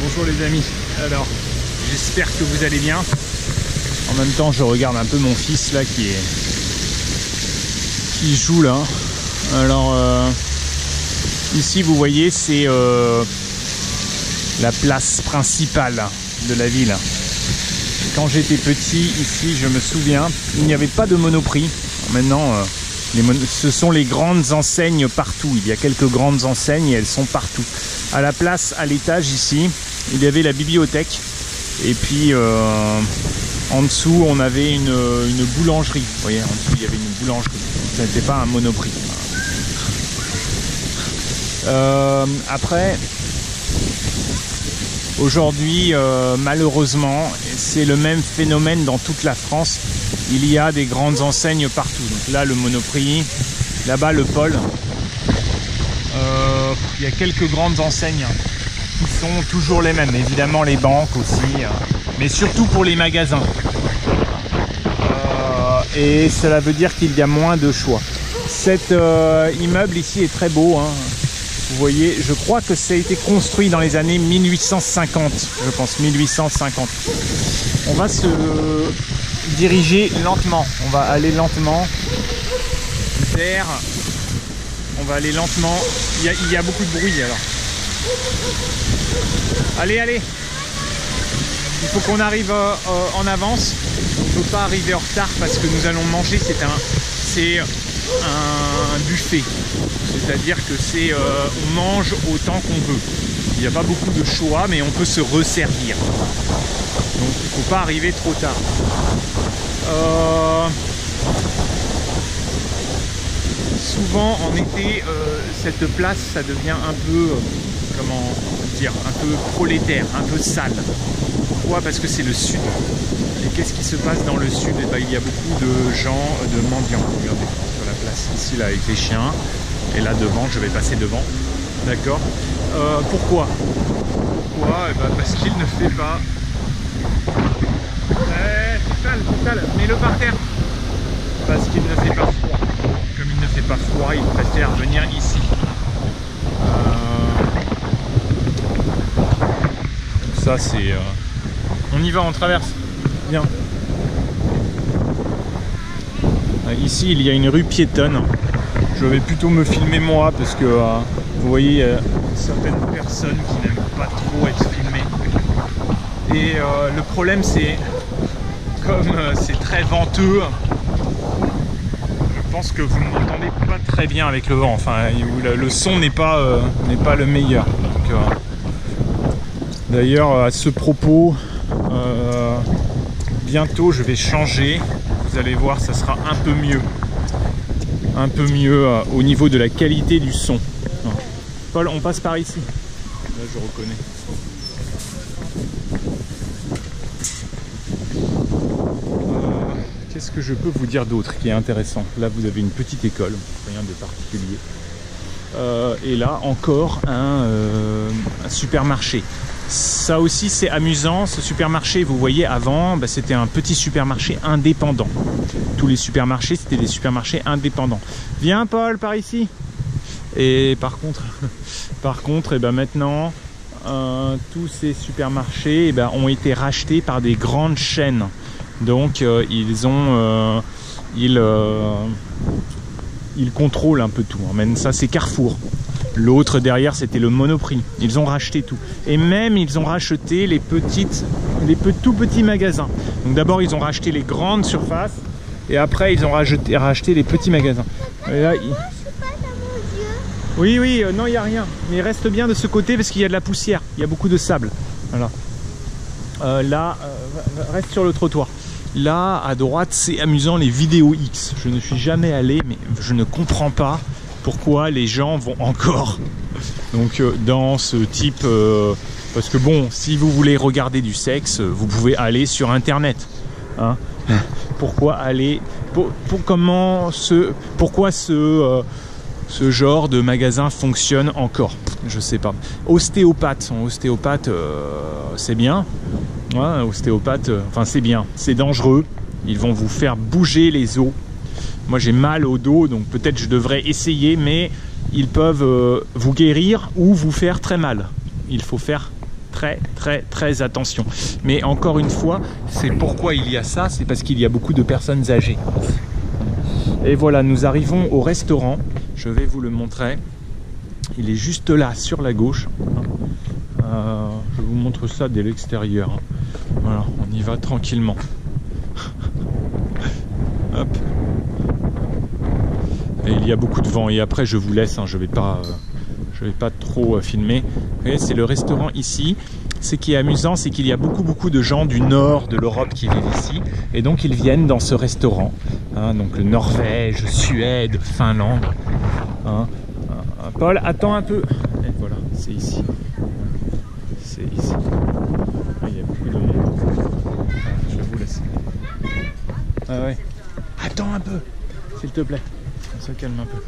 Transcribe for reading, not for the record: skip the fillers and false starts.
Bonjour les amis, alors j'espère que vous allez bien. En même temps je regarde un peu mon fils là qui joue là. Alors ici vous voyez c'est la place principale de la ville. Quand j'étais petit ici je me souviens il n'y avait pas de Monoprix. Maintenant ce sont les grandes enseignes partout. Il y a quelques grandes enseignes et elles sont partout. À la place, à l'étage ici, il y avait la bibliothèque. Et puis en dessous, on avait une boulangerie. Vous voyez, en dessous, il y avait une boulangerie. Ce n'était pas un Monoprix. Après, aujourd'hui, malheureusement, c'est le même phénomène dans toute la France. Il y a des grandes enseignes partout. Donc là, le Monoprix, là-bas, le Pôle. Il y a quelques grandes enseignes qui sont toujours les mêmes. Évidemment, les banques aussi, mais surtout pour les magasins. Et cela veut dire qu'il y a moins de choix. Cet immeuble ici est très beau, hein. Vous voyez, je crois que ça a été construit dans les années 1850, je pense 1850. On va se diriger lentement, on va aller lentement vers... On va aller lentement, il y a beaucoup de bruit alors. Allez, allez. Il faut qu'on arrive en avance, on ne peut pas arriver en retard parce que nous allons manger, c'est un buffet. C'est-à-dire que on mange autant qu'on veut. Il n'y a pas beaucoup de choix, mais on peut se resservir. Donc il ne faut pas arriver trop tard. Souvent en été, cette place, ça devient un peu, comment dire, un peu prolétaire, un peu sale. Pourquoi? Parce que c'est le sud. Et qu'est-ce qui se passe dans le sud? Eh ben, il y a beaucoup de gens, de mendiants. Regardez, sur la place ici, là, avec les chiens. Et là, devant, je vais passer devant. D'accord. Pourquoi? Pourquoi? Eh ben, parce qu'il ne fait pas... total, mets-le par terre. Parce qu'il ne fait pas froid. Comme il ne fait pas froid, il préfère venir ici. Ça c'est... On y va, on traverse. Bien. Ici il y a une rue piétonne. Je vais plutôt me filmer moi parce que vous voyez certaines personnes qui n'aiment pas trop être filmées. Et le problème c'est comme c'est très venteux. Je pense que vous ne m'entendez pas très bien avec le vent, enfin le son n'est pas le meilleur. D'ailleurs à ce propos, bientôt je vais changer, vous allez voir ça sera un peu mieux au niveau de la qualité du son. Paul, on passe par ici, là je reconnais. Qu'est-ce que je peux vous dire d'autre qui est intéressant? Là vous avez une petite école, rien de particulier. Et là encore un supermarché. Ça aussi c'est amusant, ce supermarché, vous voyez avant c'était un petit supermarché indépendant. Tous les supermarchés c'était des supermarchés indépendants. Viens Paul, par ici. Et par contre et ben maintenant tous ces supermarchés ont été rachetés par des grandes chaînes. Donc ils contrôlent un peu tout. Même ça c'est Carrefour. L'autre derrière c'était le Monoprix. Ils ont racheté tout. Et même ils ont racheté les tout petits magasins. Donc d'abord ils ont racheté les grandes surfaces et après ils ont racheté les petits magasins. Et là, oui, non il n'y a rien. Mais reste bien de ce côté parce qu'il y a de la poussière. Il y a beaucoup de sable. Voilà. Là, reste sur le trottoir. Là, à droite, c'est amusant, les vidéos X. Je ne suis jamais allé, mais je ne comprends pas pourquoi les gens vont encore donc, dans ce type... parce que bon, si vous voulez regarder du sexe, vous pouvez aller sur Internet. Hein. Pourquoi aller... Pourquoi ce genre de magasin fonctionne encore? Je sais pas. Ostéopathe, c'est bien. Ouais, ostéopathe, enfin c'est bien. C'est dangereux. Ils vont vous faire bouger les os. Moi j'ai mal au dos, donc peut-être je devrais essayer, mais ils peuvent vous guérir ou vous faire très mal. Il faut faire très attention. Mais encore une fois, c'est pourquoi il y a ça, c'est parce qu'il y a beaucoup de personnes âgées. Et voilà, nous arrivons au restaurant. Je vais vous le montrer. Il est juste là, sur la gauche. Je vous montre ça dès l'extérieur. Voilà, on y va tranquillement. Hop. Et il y a beaucoup de vent. Et après, je vous laisse. Je vais pas trop filmer. Vous voyez, c'est le restaurant ici. Ce qui est amusant, c'est qu'il y a beaucoup de gens du nord de l'Europe qui vivent ici. Et donc, ils viennent dans ce restaurant. Donc, le Norvège, Suède, Finlande. Paul, attends un peu. Et voilà, c'est ici. C'est ici. Il y a beaucoup de monde. Je vais vous laisser. Ah ouais. Attends un peu, s'il te plaît. On se calme un peu.